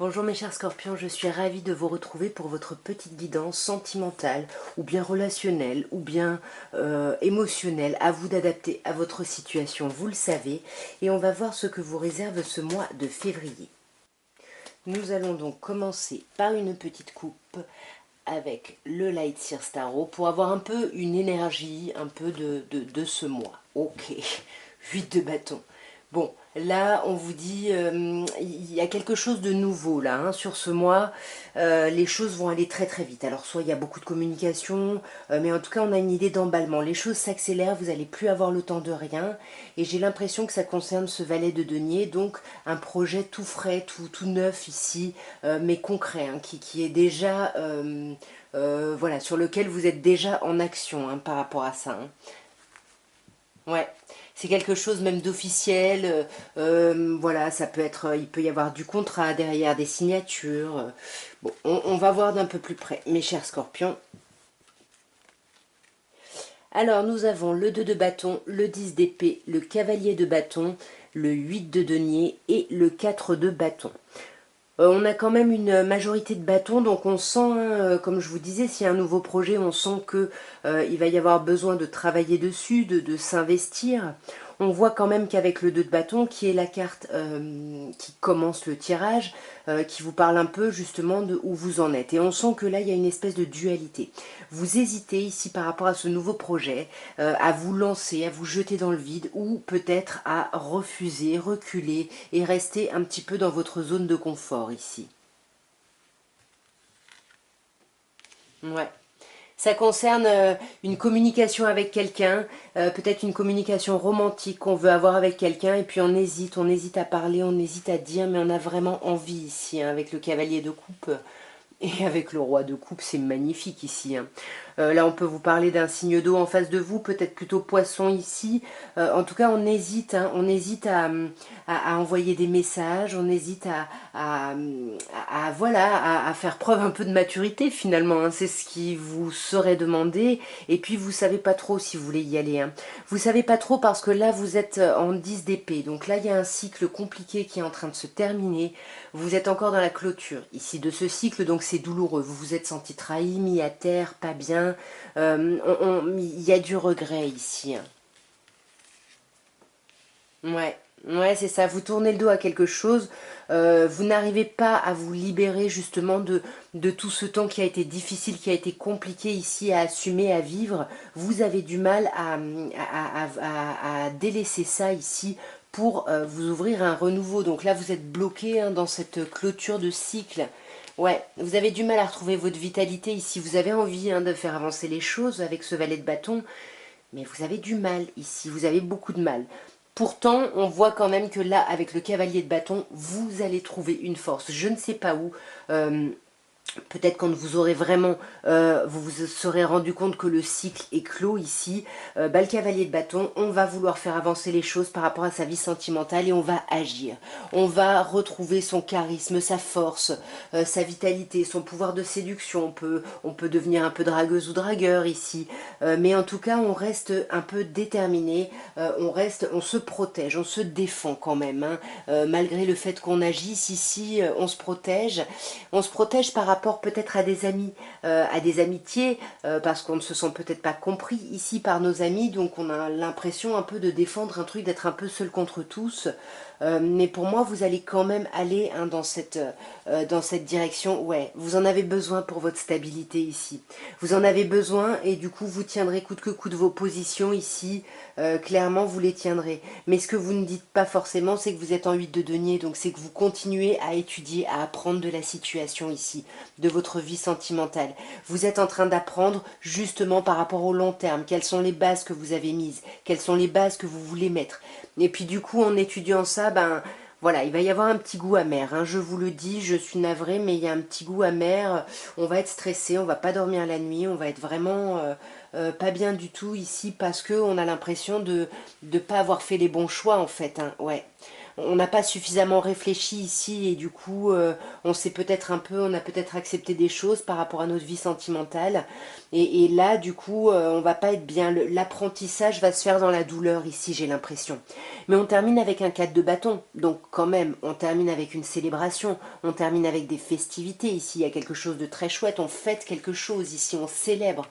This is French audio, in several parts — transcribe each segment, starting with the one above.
Bonjour mes chers scorpions, je suis ravie de vous retrouver pour votre petite guidance sentimentale ou bien relationnelle ou bien émotionnelle. À vous d'adapter à votre situation, vous le savez. Et on va voir ce que vous réserve ce mois de février. Nous allons donc commencer par une petite coupe avec le Light Seer Starot pour avoir un peu une énergie un peu de ce mois. Ok, 8 de bâton. Bon, là, on vous dit, il y a quelque chose de nouveau là, hein, sur ce mois. Les choses vont aller très très vite. Alors, soit il y a beaucoup de communication, mais en tout cas, on a une idée d'emballement. Les choses s'accélèrent, vous n'allez plus avoir le temps de rien. Et j'ai l'impression que ça concerne ce valet de denier, donc un projet tout frais, tout neuf ici, mais concret, hein, qui est déjà, voilà, sur lequel vous êtes déjà en action hein, par rapport à ça. Hein. Ouais, c'est quelque chose même d'officiel. Voilà, ça peut être, il peut y avoir du contrat derrière, des signatures. Bon, on va voir d'un peu plus près, mes chers scorpions. Alors, nous avons le 2 de bâton, le 10 d'épée, le cavalier de bâton, le 8 de denier et le 4 de bâton. On a quand même une majorité de bâtons, donc on sent, hein, comme je vous disais, s'il y a un nouveau projet, on sent que il va y avoir besoin de travailler dessus, de s'investir. On voit quand même qu'avec le 2 de bâton, qui est la carte qui commence le tirage, qui vous parle un peu justement de où vous en êtes. Et on sent que là, il y a une espèce de dualité. Vous hésitez ici par rapport à ce nouveau projet, à vous lancer, à vous jeter dans le vide, ou peut-être à refuser, reculer et rester un petit peu dans votre zone de confort ici. Ouais. Ça concerne une communication avec quelqu'un, peut-être une communication romantique qu'on veut avoir avec quelqu'un, et puis on hésite à parler, on hésite à dire, mais on a vraiment envie ici, hein, avec le cavalier de coupe. Et avec le roi de coupe, c'est magnifique ici. Hein. Là, on peut vous parler d'un signe d'eau en face de vous, peut-être plutôt poisson ici. En tout cas, on hésite, hein, on hésite à envoyer des messages, on hésite voilà, à faire preuve un peu de maturité finalement. Hein. C'est ce qui vous serait demandé. Et puis, vous savez pas trop si vous voulez y aller. Hein. Vous savez pas trop parce que là, vous êtes en 10 d'épée. Donc là, il y a un cycle compliqué qui est en train de se terminer. Vous êtes encore dans la clôture ici de ce cycle, donc c'est douloureux. Vous vous êtes senti trahi, mis à terre, pas bien. Il y a du regret ici. Hein. Ouais, ouais, c'est ça. Vous tournez le dos à quelque chose. Vous n'arrivez pas à vous libérer justement de tout ce temps qui a été difficile, qui a été compliqué ici à assumer, à vivre. Vous avez du mal à délaisser ça ici pour vous ouvrir un renouveau. Donc là, vous êtes bloqué hein, dans cette clôture de cycle. Ouais, vous avez du mal à retrouver votre vitalité ici. Vous avez envie hein, de faire avancer les choses avec ce valet de bâton. Mais vous avez du mal ici, vous avez beaucoup de mal. Pourtant, on voit quand même que là, avec le cavalier de bâton, vous allez trouver une force. Je ne sais pas où. Peut-être quand vous aurez vraiment, vous vous serez rendu compte que le cycle est clos ici, le cavalier de bâton, on va vouloir faire avancer les choses par rapport à sa vie sentimentale et on va agir. On va retrouver son charisme, sa force, sa vitalité, son pouvoir de séduction. On peut devenir un peu dragueuse ou dragueur ici, mais en tout cas, on reste un peu déterminé, on se protège, on se défend quand même. Hein. Malgré le fait qu'on agisse ici, on se protège par rapport peut-être à des amitiés, parce qu'on ne se sent peut-être pas compris ici par nos amis, donc on a l'impression un peu de défendre un truc, d'être un peu seul contre tous. Mais pour moi, vous allez quand même aller hein, dans cette direction. Ouais, vous en avez besoin pour votre stabilité ici. Vous en avez besoin et du coup, vous tiendrez coûte que coûte vos positions ici. Clairement, vous les tiendrez. Mais ce que vous ne dites pas forcément, c'est que vous êtes en 8 de denier, donc c'est que vous continuez à étudier, à apprendre de la situation ici, de votre vie sentimentale. Vous êtes en train d'apprendre justement par rapport au long terme, quelles sont les bases que vous avez mises, quelles sont les bases que vous voulez mettre. Et puis du coup, en étudiant ça, ben voilà, il va y avoir un petit goût amer. Hein. Je vous le dis, je suis navrée, mais il y a un petit goût amer. On va être stressé, on va pas dormir la nuit, on va être vraiment pas bien du tout ici parce que on a l'impression de pas avoir fait les bons choix en fait. Hein. Ouais. on n'a pas suffisamment réfléchi ici et du coup on s'est peut-être un peu, on a peut-être accepté des choses par rapport à notre vie sentimentale et là du coup on va pas être bien, l'apprentissage va se faire dans la douleur ici j'ai l'impression. Mais on termine avec un 4 de bâton, donc quand même on termine avec une célébration, on termine avec des festivités ici, il y a quelque chose de très chouette, on fête quelque chose ici, on célèbre.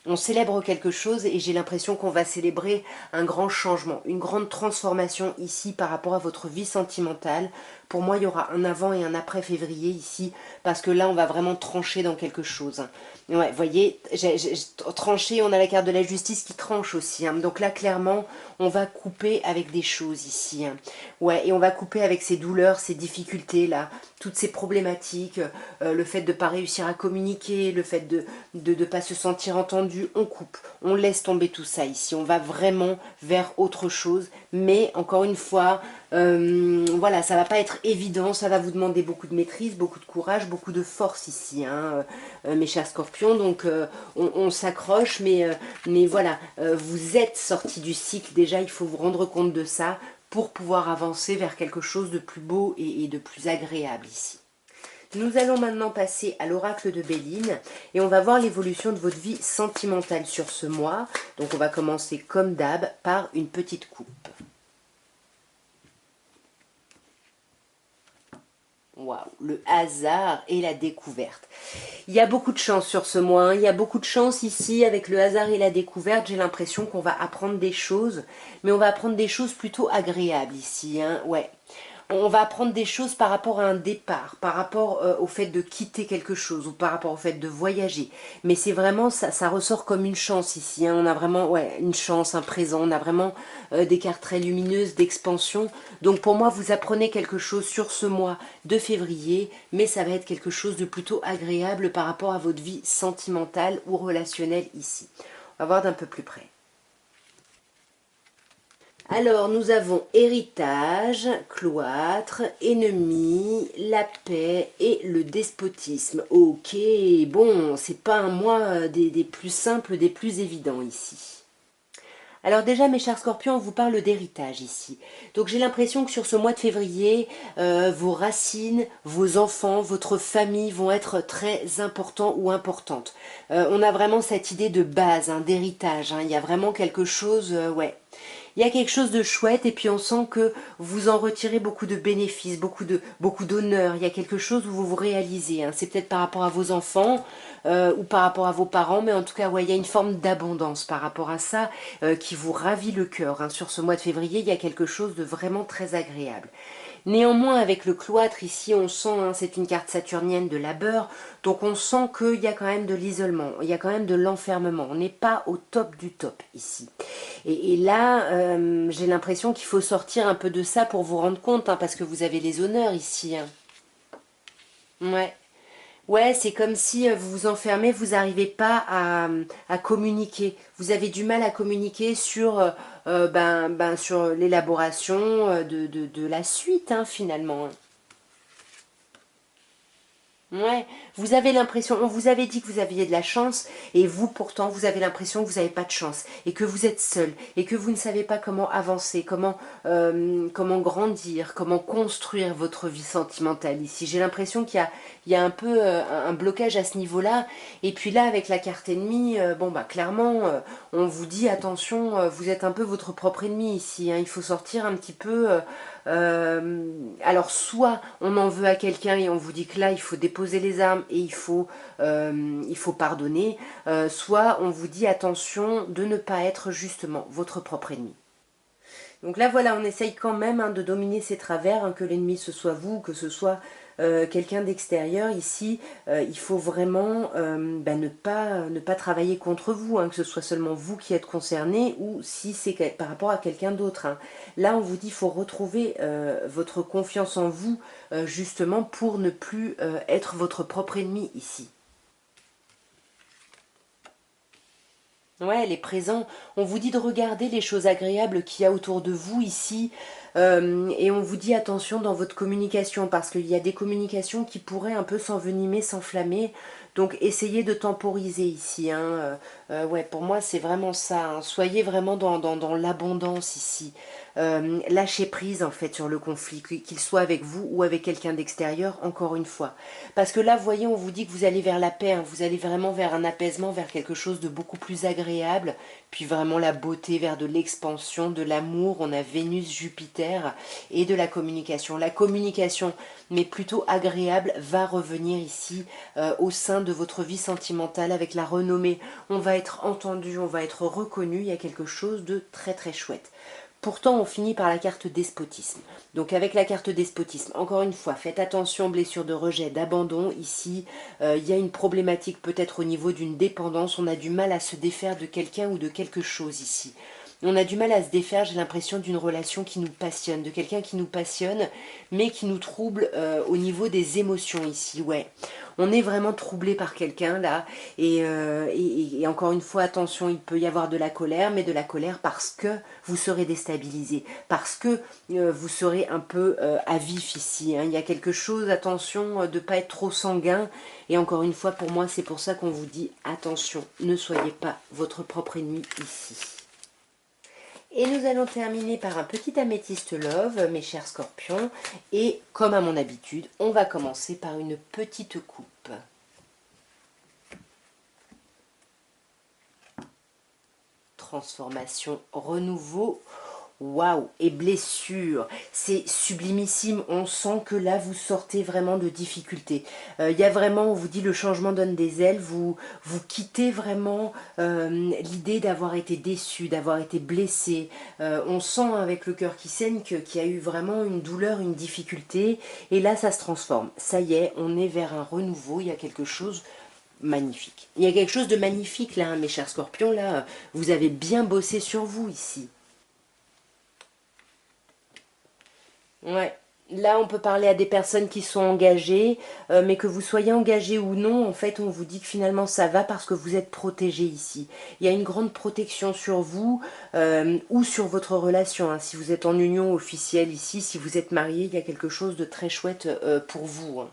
On célèbre quelque chose et j'ai l'impression qu'on va célébrer un grand changement, une grande transformation ici par rapport à votre vie sentimentale. Pour moi, il y aura un avant et un après février ici parce que là, on va vraiment trancher dans quelque chose. Ouais, vous voyez, j'ai tranché, on a la carte de la justice qui tranche aussi. Hein. Donc là, clairement, on va couper avec des choses ici. Hein. Ouais, et on va couper avec ces douleurs, ces difficultés là, toutes ces problématiques, le fait de ne pas réussir à communiquer, le fait de ne pas se sentir entendu, on coupe, on laisse tomber tout ça ici, on va vraiment vers autre chose, mais encore une fois, voilà, ça va pas être évident, ça va vous demander beaucoup de maîtrise, beaucoup de courage, beaucoup de force ici, hein, mes chers scorpions, donc on s'accroche, mais voilà, vous êtes sortis du cycle, déjà il faut vous rendre compte de ça, pour pouvoir avancer vers quelque chose de plus beau et de plus agréable ici. Nous allons maintenant passer à l'oracle de Béline et on va voir l'évolution de votre vie sentimentale sur ce mois. Donc on va commencer comme d'hab par une petite coupe. Waouh, le hasard et la découverte. Il y a beaucoup de chance sur ce mois, hein. Il y a beaucoup de chance ici avec le hasard et la découverte. J'ai l'impression qu'on va apprendre des choses, mais on va apprendre des choses plutôt agréables ici. Hein. Ouais. On va apprendre des choses par rapport à un départ, par rapport au fait de quitter quelque chose ou par rapport au fait de voyager. Mais c'est vraiment, ça ressort comme une chance ici. Hein. On a vraiment ouais, une chance, un présent. On a vraiment des cartes très lumineuses d'expansion. Donc pour moi, vous apprenez quelque chose sur ce mois de février, mais ça va être quelque chose de plutôt agréable par rapport à votre vie sentimentale ou relationnelle ici. On va voir d'un peu plus près. Alors, nous avons héritage, cloître, ennemi, la paix et le despotisme. Ok, bon, c'est pas un mois des plus simples, des plus évidents ici. Alors déjà, mes chers scorpions, on vous parle d'héritage ici. Donc j'ai l'impression que sur ce mois de février, vos racines, vos enfants, votre famille vont être très importants ou importantes. On a vraiment cette idée de base, hein, d'héritage. Hein. Il y a vraiment quelque chose, ouais. Il y a quelque chose de chouette et puis on sent que vous en retirez beaucoup de bénéfices, beaucoup d'honneur. Il y a quelque chose où vous vous réalisez. Hein. C'est peut-être par rapport à vos enfants ou par rapport à vos parents, mais en tout cas, ouais, il y a une forme d'abondance par rapport à ça qui vous ravit le cœur. Hein. Sur ce mois de février, il y a quelque chose de vraiment très agréable. Néanmoins, avec le cloître, ici, on sent, hein, c'est une carte saturnienne de labeur, donc on sent qu'il y a quand même de l'isolement, il y a quand même de l'enfermement. On n'est pas au top du top ici. Et là, j'ai l'impression qu'il faut sortir un peu de ça pour vous rendre compte, hein, parce que vous avez les honneurs ici. Hein. Ouais. Ouais, c'est comme si vous vous enfermez, vous n'arrivez pas à communiquer. Vous avez du mal à communiquer sur, sur l'élaboration de la suite, hein, finalement. Hein. Ouais, vous avez l'impression, on vous avait dit que vous aviez de la chance et vous pourtant vous avez l'impression que vous n'avez pas de chance et que vous êtes seul et que vous ne savez pas comment avancer, comment grandir, comment construire votre vie sentimentale ici. J'ai l'impression qu'il y a un peu un blocage à ce niveau-là et puis là avec la carte ennemie, bon bah clairement on vous dit attention, vous êtes un peu votre propre ennemi ici, hein. Il faut sortir un petit peu... alors soit on en veut à quelqu'un et on vous dit que là il faut déposer les armes et il faut pardonner, soit on vous dit attention de ne pas être justement votre propre ennemi. Donc là voilà, on essaye quand même hein, de dominer ces travers, hein, que l'ennemi ce soit vous, que ce soit quelqu'un d'extérieur. Ici, il faut vraiment ne pas travailler contre vous, hein, que ce soit seulement vous qui êtes concerné ou si c'est par rapport à quelqu'un d'autre. Hein. Là, on vous dit qu'il faut retrouver votre confiance en vous, justement pour ne plus être votre propre ennemi ici. Ouais, elle est présente. On vous dit de regarder les choses agréables qu'il y a autour de vous ici. Et on vous dit attention dans votre communication parce qu'il y a des communications qui pourraient un peu s'envenimer, s'enflammer. Donc essayez de temporiser ici. Hein. Ouais, pour moi c'est vraiment ça. Hein. Soyez vraiment dans l'abondance ici. Lâchez prise en fait sur le conflit, qu'il soit avec vous ou avec quelqu'un d'extérieur, encore une fois. Parce que là, vous voyez, on vous dit que vous allez vers la paix, hein. Vous allez vraiment vers un apaisement, vers quelque chose de beaucoup plus agréable, puis vraiment la beauté, vers de l'expansion, de l'amour. On a Vénus, Jupiter et de la communication. La communication, mais plutôt agréable, va revenir ici au sein de votre vie sentimentale avec la renommée. On va être entendu, on va être reconnu, il y a quelque chose de très très chouette. Pourtant, on finit par la carte despotisme. Donc avec la carte despotisme, encore une fois, faites attention, blessure de rejet, d'abandon. Ici, il y a une problématique peut-être au niveau d'une dépendance. On a du mal à se défaire de quelqu'un ou de quelque chose ici. On a du mal à se défaire, j'ai l'impression, d'une relation qui nous passionne, de quelqu'un qui nous passionne, mais qui nous trouble au niveau des émotions ici, ouais. On est vraiment troublé par quelqu'un là, et encore une fois, attention, il peut y avoir de la colère, mais de la colère parce que vous serez déstabilisé, parce que vous serez un peu à vif ici. Hein. Il y a quelque chose, attention, de ne pas être trop sanguin, et encore une fois, pour moi, c'est pour ça qu'on vous dit, attention, ne soyez pas votre propre ennemi ici. Et nous allons terminer par un petit améthyste love, mes chers scorpions. Et comme à mon habitude, on va commencer par une petite coupe. Transformation, renouveau. Waouh, et blessure, c'est sublimissime, on sent que là vous sortez vraiment de difficultés. Il y a vraiment, on vous dit le changement donne des ailes, vous quittez vraiment l'idée d'avoir été déçu, d'avoir été blessé. On sent avec le cœur qui saigne qu'il y a eu vraiment une douleur, une difficulté, et là ça se transforme. Ça y est, on est vers un renouveau, il y a quelque chose magnifique. Il y a quelque chose de magnifique là, hein, mes chers scorpions, là, vous avez bien bossé sur vous ici. Ouais. Là, on peut parler à des personnes qui sont engagées, mais que vous soyez engagé ou non, en fait, on vous dit que finalement ça va parce que vous êtes protégé ici. Il y a une grande protection sur vous ou sur votre relation. Hein. Si vous êtes en union officielle ici, si vous êtes marié, il y a quelque chose de très chouette pour vous. Hein.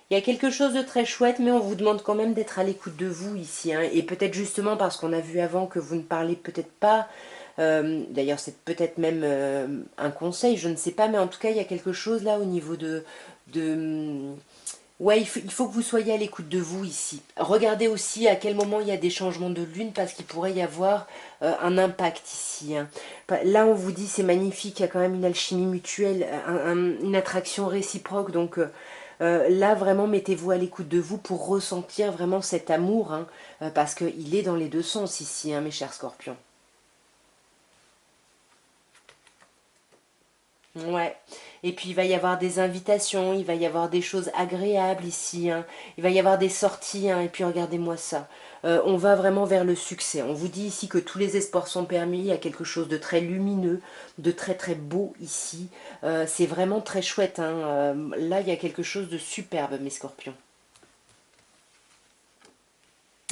Il y a quelque chose de très chouette, mais on vous demande quand même d'être à l'écoute de vous ici. Hein. Et peut-être justement parce qu'on a vu avant que vous ne parlez peut-être pas. D'ailleurs, c'est peut-être même un conseil, je ne sais pas. Mais en tout cas, il y a quelque chose là au niveau de ouais, il faut que vous soyez à l'écoute de vous ici. Regardez aussi à quel moment il y a des changements de lune parce qu'il pourrait y avoir un impact ici. Hein. Là, on vous dit c'est magnifique, il y a quand même une alchimie mutuelle, une attraction réciproque. Donc là, vraiment, mettez-vous à l'écoute de vous pour ressentir vraiment cet amour, hein, parce qu'il est dans les deux sens ici, hein, mes chers scorpions. Ouais. Et puis il va y avoir des invitations, il va y avoir des choses agréables ici, hein. Il va y avoir des sorties, hein. Et puis regardez-moi ça. On va vraiment vers le succès. On vous dit ici que tous les espoirs sont permis. Il y a quelque chose de très lumineux, de très très beau ici. C'est vraiment très chouette. Hein. Là, il y a quelque chose de superbe, mes scorpions.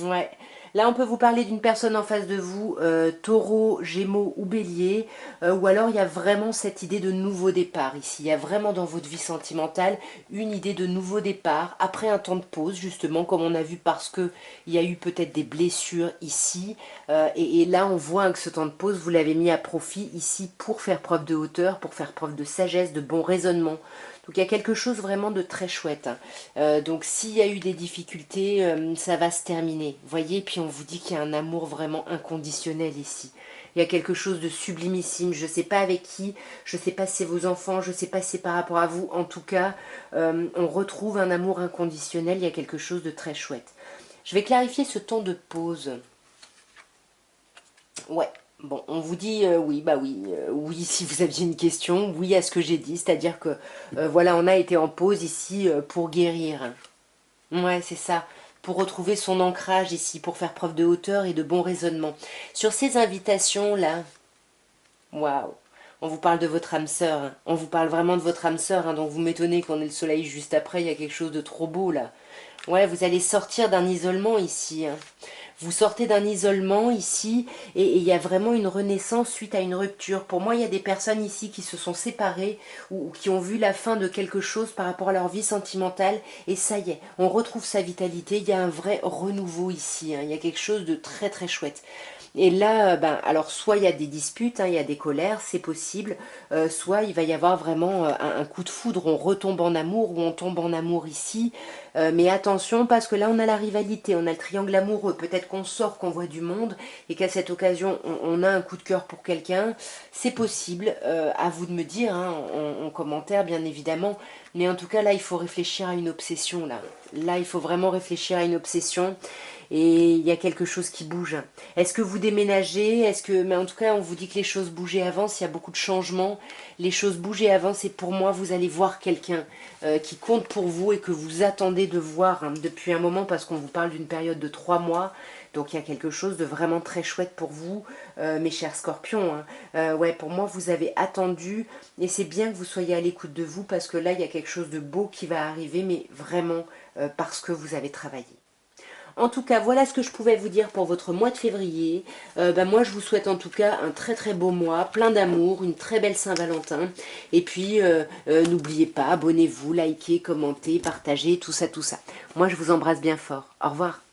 Ouais. Là, on peut vous parler d'une personne en face de vous, taureau, gémeaux ou bélier, ou alors il y a vraiment cette idée de nouveau départ ici. Il y a vraiment dans votre vie sentimentale une idée de nouveau départ, après un temps de pause, justement, comme on a vu parce que il y a eu peut-être des blessures ici, et là on voit que ce temps de pause, vous l'avez mis à profit ici pour faire preuve de hauteur, pour faire preuve de sagesse, de bon raisonnement. Donc il y a quelque chose vraiment de très chouette. Hein. Donc s'il y a eu des difficultés, ça va se terminer. Voyez, puis on vous dit qu'il y a un amour vraiment inconditionnel ici. Il y a quelque chose de sublimissime. Je ne sais pas avec qui, je ne sais pas si c'est vos enfants, je ne sais pas si c'est par rapport à vous. En tout cas, on retrouve un amour inconditionnel. Il y a quelque chose de très chouette. Je vais clarifier ce temps de pause. Ouais. Bon, on vous dit oui, bah oui, oui si vous aviez une question, oui à ce que j'ai dit, c'est-à-dire que voilà, on a été en pause ici pour guérir. Ouais, c'est ça, pour retrouver son ancrage ici, pour faire preuve de hauteur et de bon raisonnement. Sur ces invitations-là, waouh, on vous parle de votre âme sœur, hein. On vous parle vraiment de votre âme sœur, hein, donc vous m'étonnez qu'on ait le soleil juste après, il y a quelque chose de trop beau là. Ouais, vous allez sortir d'un isolement ici. Hein. Vous sortez d'un isolement ici et il y a vraiment une renaissance suite à une rupture. Pour moi, il y a des personnes ici qui se sont séparées ou qui ont vu la fin de quelque chose par rapport à leur vie sentimentale et ça y est, on retrouve sa vitalité. Il y a un vrai renouveau ici, hein. Il y a quelque chose de très très chouette. Et là, ben, alors soit il y a des disputes, hein, il y a des colères, c'est possible, soit il va y avoir vraiment un coup de foudre, on retombe en amour ou on tombe en amour ici. Mais attention parce que là on a la rivalité, on a le triangle amoureux, peut-être qu'on sort, qu'on voit du monde et qu'à cette occasion on a un coup de cœur pour quelqu'un. C'est possible, à vous de me dire, hein, en commentaire bien évidemment, mais en tout cas là il faut réfléchir à une obsession là. Là il faut vraiment réfléchir à une obsession et il y a quelque chose qui bouge. Est-ce que vous déménagez? Est-ce que, mais en tout cas, on vous dit que les choses bougeaient avant, il y a beaucoup de changements. Les choses bougeaient avant, et pour moi, vous allez voir quelqu'un qui compte pour vous et que vous attendez de voir, hein, depuis un moment, parce qu'on vous parle d'une période de 3 mois. Donc il y a quelque chose de vraiment très chouette pour vous, mes chers scorpions, hein. Ouais, pour moi, vous avez attendu et c'est bien que vous soyez à l'écoute de vous parce que là, il y a quelque chose de beau qui va arriver, mais vraiment parce que vous avez travaillé. En tout cas, voilà ce que je pouvais vous dire pour votre mois de février. Moi, je vous souhaite en tout cas un très très beau mois, plein d'amour, une très belle Saint-Valentin. Et puis, n'oubliez pas, abonnez-vous, likez, commentez, partagez, tout ça, tout ça. Moi, je vous embrasse bien fort. Au revoir.